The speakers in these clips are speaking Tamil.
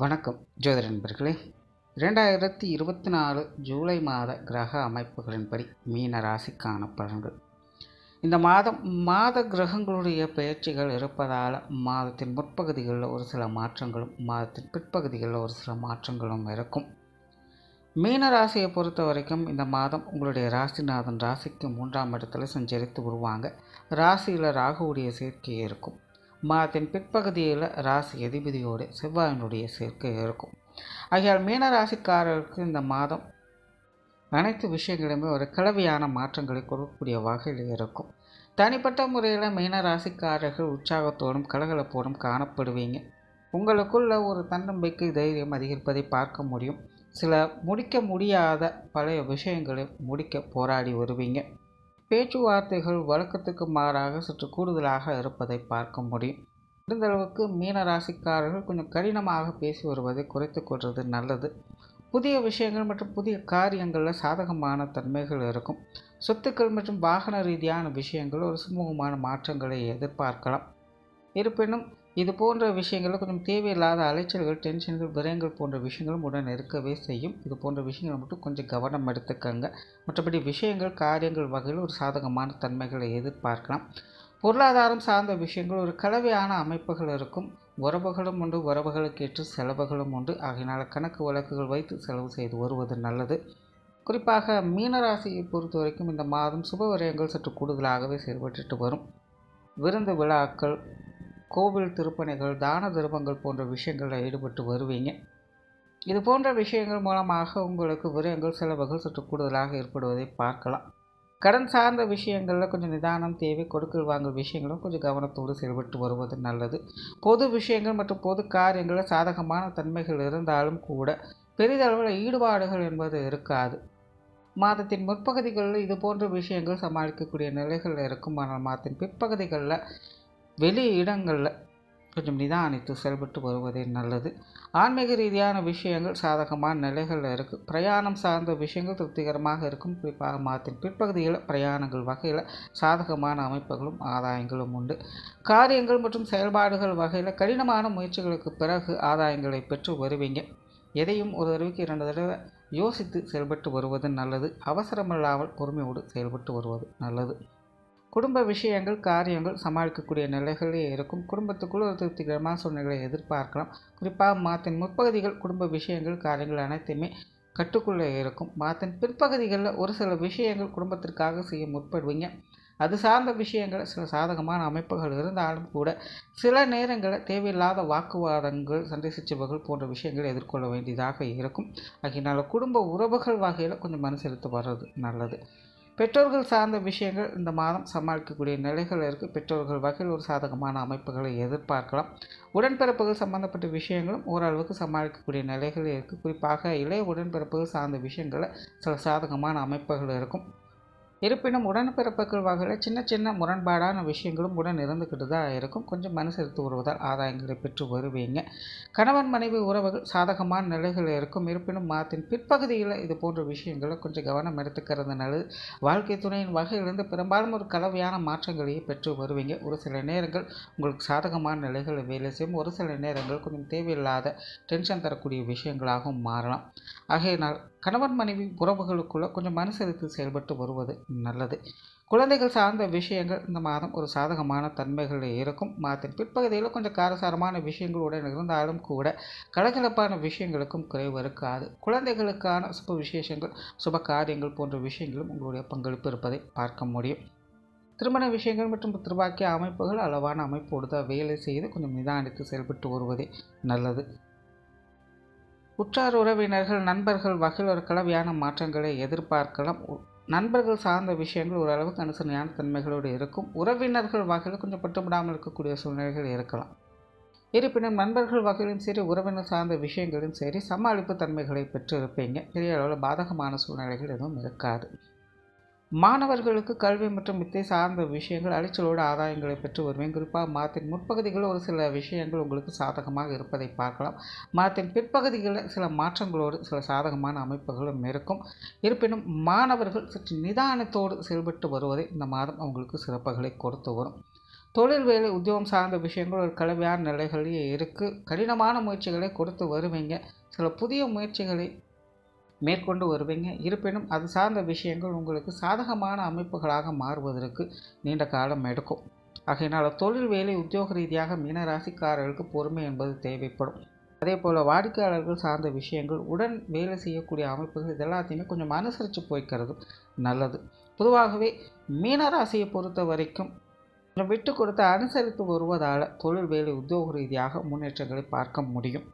வணக்கம் ஜோதிட நண்பர்களே. 2024 ஜூலை மாத கிரக அமைப்புகளின்படி மீன ராசிக்கான பலன்கள். இந்த மாத கிரகங்களுடைய பெயர்ச்சிகள் இருப்பதால் மாதத்தின் முற்பகுதிகளில் ஒரு சில மாற்றங்களும் மாதத்தின் பிற்பகுதிகளில் ஒரு சில மாற்றங்களும் இருக்கும். மீன ராசியை பொறுத்த வரைக்கும் இந்த மாதம் உங்களுடைய ராசிநாதன் ராசிக்கு 3ஆம் இடத்துல சஞ்சரித்து வருவாங்க. ராசியில் ராகுவுடைய சேர்க்கை இருக்கும். மாதத்தின் பிற்பகுதியில் ராசி அதிபதியோடு செவ்வாயினுடைய சேர்க்கை இருக்கும். ஆகையால் மீன ராசிக்காரர்களுக்கு இந்த மாதம் அனைத்து விஷயங்களுமே ஒரு கலவையான மாற்றங்களை கொடுக்கக்கூடிய வகையில் இருக்கும். தனிப்பட்ட முறையில் மீன ராசிக்காரர்கள் உற்சாகத்தோடும் கலகலப்போடும் காணப்படுவீங்க. உங்களுக்குள்ள ஒரு தன்னம்பிக்கை தைரியம் அதிகரிப்பதை பார்க்க முடியும். சில முடிக்க முடியாத பழைய விஷயங்களை முடிக்க போராடி வருவீங்க. பேச்சுவார்த்தைகள் வழக்கத்துக்கு மாறாக சற்று கூடுதலாக இருப்பதை பார்க்க முடியும். முடிந்தளவுக்கு மீன ராசிக்காரர்கள் கொஞ்சம் கடினமாக பேசி வருவதை குறைத்து கொள்வது நல்லது. புதிய விஷயங்கள் மற்றும் புதிய காரியங்களில் சாதகமான தன்மைகள் இருக்கும். சொத்துக்கள் மற்றும் வாகன ரீதியான விஷயங்கள் ஒரு சுமூகமான மாற்றங்களை எதிர்பார்க்கலாம். இருப்பினும் இது போன்ற விஷயங்களில் கொஞ்சம் தேவையில்லாத அலைச்சல்கள், டென்ஷன்கள், விரயங்கள் போன்ற விஷயங்களும் உடன் இருக்கவே செய்யும். இது போன்ற விஷயங்களை மட்டும் கொஞ்சம் கவனம் எடுத்துக்கங்க. மற்றபடி விஷயங்கள், காரியங்கள் வகையில் ஒரு சாதகமான தன்மைகளை எதிர்பார்க்கலாம். பொருளாதாரம் சார்ந்த விஷயங்கள் ஒரு கலவையான அமைப்புகள் இருக்கும். உறவுகளும் உண்டு, உறவுகளுக்கு ஏற்று செலவுகளும் உண்டு. ஆகையினால் கணக்கு வழக்குகள் வைத்து செலவு செய்து வருவது நல்லது. குறிப்பாக மீனராசியை பொறுத்த வரைக்கும் இந்த மாதம் சுப விரயங்கள் சற்று கூடுதலாகவே செயல்பட்டு வரும். விருந்து விழாக்கள், கோவில் திருப்பணிகள், தான தர்மங்கள் போன்ற விஷயங்களில் ஈடுபட்டு வருவீங்க. இது போன்ற விஷயங்கள் மூலமாக உங்களுக்கு விரயங்கள், செலவுகள் சற்று கூடுதலாக ஏற்படுவதை பார்க்கலாம். கடன் சார்ந்த விஷயங்களில் கொஞ்சம் நிதானம் தேவை. கொடுக்கல் வாங்கல் விஷயங்களும் கொஞ்சம் கவனத்தோடு செயல்பட்டு வருவது நல்லது. பொது விஷயங்கள் மற்றும் பொது காரியங்களில் சாதகமான தன்மைகள் இருந்தாலும் கூட பெரிதளவில் ஈடுபாடுகள் என்பது இருக்காது. மாதத்தின் முற்பகுதிகளில் இது போன்ற விஷயங்கள் சமாளிக்கக்கூடிய நிலைகள் இருக்கும். ஆனால் மாதத்தின் பிற்பகுதிகளில் வெளி இடங்களில் கொஞ்சம் நிதானித்து செயல்பட்டு வருவதே நல்லது. ஆன்மீக ரீதியான விஷயங்கள் சாதகமான நிலைகளில் இருக்குது. பிரயாணம் சார்ந்த விஷயங்கள் திருப்திகரமாக இருக்கும். குறிப்பாக மாதத்தின் பிற்பகுதியில் பிரயாணங்கள் வகையில் சாதகமான அமைப்புகளும் ஆதாயங்களும் உண்டு. காரியங்கள் மற்றும் செயல்பாடுகள் வகையில் கடினமான முயற்சிகளுக்கு பிறகு ஆதாயங்களை பெற்று வருவீங்க. எதையும் ஒரு தடவைக்கு 2 தடவை யோசித்து செயல்பட்டு வருவது நல்லது. அவசரமில்லாமல் பொறுமையோடு செயல்பட்டு வருவது நல்லது. குடும்ப விஷயங்கள், காரியங்கள் சமாளிக்கக்கூடிய நிலைகளே இருக்கும். குடும்பத்துக்குள் ஒரு திருப்திகரமான சூழ்நிலைகளை எதிர்பார்க்கலாம். குறிப்பாக மாதத்தின் முற்பகுதிகள் குடும்ப விஷயங்கள், காரியங்கள் அனைத்துமே கட்டுக்குள்ளே இருக்கும். மாதத்தின் பிற்பகுதிகளில் ஒரு சில விஷயங்கள் குடும்பத்திற்காக செய்ய முற்படுவீங்க. அது சார்ந்த விஷயங்கள் சில சாதகமான அமைப்புகள் இருந்தாலும் கூட சில நேரங்களில் தேவையில்லாத வாக்குவாதங்கள், சண்டை சச்சரவுகள் போன்ற விஷயங்களை எதிர்கொள்ள வேண்டியதாக இருக்கும். ஆகையினால் குடும்ப உறவுகள் வகையில் கொஞ்சம் மனு செலுத்த வர்றது நல்லது. பெற்றோர்கள் சார்ந்த விஷயங்கள் இந்த மாதம் சமாளிக்கக்கூடிய நிலைகள் இருக்குது. பெற்றோர்கள் வகையில் ஒரு சாதகமான அமைப்புகளை எதிர்பார்க்கலாம். உடன்பிறப்புகள் சம்பந்தப்பட்ட விஷயங்களும் ஓரளவுக்கு சமாளிக்கக்கூடிய நிலைகள் இருக்குது. குறிப்பாக இளைய உடன்பிறப்புகள் சார்ந்த விஷயங்களில் சில சாதகமான அமைப்புகள் இருக்கும். இருப்பினும் உடன்பிறப்புகள் வகையில் சின்ன சின்ன முரண்பாடான விஷயங்களும் உடன் இருந்துக்கிட்டு தான் இருக்கும். கொஞ்சம் மனு செலுத்தி வருவதால் ஆதாயங்களை பெற்று வருவீங்க. கணவன் மனைவி உறவுகள் சாதகமான நிலைகள் இருக்கும். இருப்பினும் மாதத்தின் பிற்பகுதியில் இது போன்ற விஷயங்களை கொஞ்சம் கவனம் எடுத்துக்கிறது நல்லது. வாழ்க்கை துணையின் வகையிலிருந்து பெரும்பாலும் ஒரு கலவையான மாற்றங்களையே பெற்று வருவீங்க. ஒரு சில நேரங்கள் உங்களுக்கு சாதகமான நிலைகளை வேலை செய்யும். ஒரு சில நேரங்கள் கொஞ்சம் தேவையில்லாத டென்ஷன் தரக்கூடிய விஷயங்களாகவும் மாறலாம். ஆகையினால் கணவன் மனைவி உறவுகளுக்குள்ள கொஞ்சம் மனு செலுத்தி செயல்பட்டு வருவது நல்லது. குழந்தைகள் சார்ந்த விஷயங்கள் இந்த மாதம் ஒரு சாதகமான தன்மைகள் இருக்கும். மாதத்தின் பிற்பகுதியில் கொஞ்சம் காரசாரமான விஷயங்களுடன் இருந்தாலும் கூட கலகலப்பான விஷயங்களுக்கும் குறைவு இருக்காது. குழந்தைகளுக்கான சுப விசேஷங்கள், சுப காரியங்கள் போன்ற விஷயங்களும் உங்களுடைய பங்களிப்பு இருப்பதை பார்க்க முடியும். திருமண விஷயங்கள் மற்றும் திருவாக்கிய அமைப்புகள் அளவான அமைப்போடு தான் வேலை செய்து கொஞ்சம் நிதானித்து செயல்பட்டு வருவதே நல்லது. உற்றார் உறவினர்கள், நண்பர்கள் வகையில் ஒரு கலவையான மாற்றங்களை எதிர்பார்க்கலாம். நண்பர்கள் சார்ந்த விஷயங்கள் ஓரளவுக்கு அனுசரணையான தன்மைகளோடு இருக்கும். உறவினர்கள் வகையில் கொஞ்சம் பட்டுப்படாமல் இருக்கக்கூடிய சூழ்நிலைகள் இருக்கலாம். இருப்பினும் நண்பர்கள் வகையிலும் சரி, உறவினர் சார்ந்த விஷயங்களும் சரி, சமாளிப்பு தன்மைகளை பெற்று இருப்பீங்க. பெரிய அளவில் பாதகமான சூழ்நிலைகள் எதுவும் இருக்காது. மாணவர்களுக்கு கல்வி மற்றும் வித்தை சார்ந்த விஷயங்கள் அலைச்சலோடு ஆதாயங்களை பெற்று வருவேன். குறிப்பாக மாதத்தின் முற்பகுதிகளில் ஒரு சில விஷயங்கள் உங்களுக்கு சாதகமாக இருப்பதை பார்க்கலாம். மாதத்தின் பிற்பகுதிகளில் சில மாற்றங்களோடு சில சாதகமான அமைப்புகளும் இருக்கும். இருப்பினும் மாணவர்கள் சற்று நிதானத்தோடு செயல்பட்டு வருவதை இந்த மாதம் அவங்களுக்கு சிறப்புகளை கொடுத்து வரும். தொழில் வேலை உத்தியோகம் சார்ந்த விஷயங்கள் ஒரு கலவையான நிலைகளிலே இருக்குது. கடினமான முயற்சிகளை கொடுத்து வருவீங்க. சில புதிய முயற்சிகளை மேற்கொண்டு வருவீங்க. இருப்பினும் அது சார்ந்த விஷயங்கள் உங்களுக்கு சாதகமான அமைப்புகளாக மாறுவதற்கு நீண்ட காலம் எடுக்கும். ஆகையினால் தொழில் வேலை உத்தியோக ரீதியாக மீனராசிக்காரர்களுக்கு பொறுமை என்பது தேவைப்படும். அதே போல் வாடிக்கையாளர்கள் சார்ந்த விஷயங்கள், உடன் வேலை செய்யக்கூடிய அமைப்புகள், இது எல்லாத்தையுமே கொஞ்சம் அனுசரித்து போய்க்கிறது நல்லது. பொதுவாகவே மீனராசியை பொறுத்த வரைக்கும் விட்டு கொடுத்து அனுசரித்து வருவதால் தொழில் வேலை உத்தியோக ரீதியாக முன்னேற்றங்களை பார்க்க முடியும்.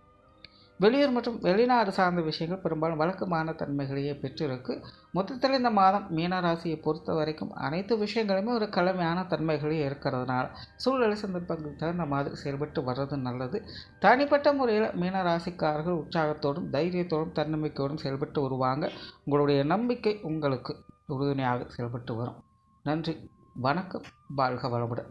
வெளியூர் மற்றும் வெளிநாடு சார்ந்த விஷயங்கள் பெரும்பாலும் வழக்கமான தன்மைகளையே பெற்றிருக்கு. மொத்தத்தில் இந்த மாதம் மீனராசியை பொறுத்த வரைக்கும் அனைத்து விஷயங்களுமே ஒரு கலமையான தன்மைகளே இருக்கிறதுனால சூழ்நிலை சந்தர்ப்பங்களுக்கு தகுந்த மாதிரி செயல்பட்டு வர்றது நல்லது. தனிப்பட்ட முறையில் மீனராசிக்காரர்கள் உற்சாகத்தோடும் தைரியத்தோடும் தன்னம்பிக்கையோடும் செயல்பட்டு வருவாங்க. உங்களுடைய நம்பிக்கை உங்களுக்கு உறுதுணையாக செயல்பட்டு வரும். நன்றி, வணக்கம், வாழ்க வளமுடன்.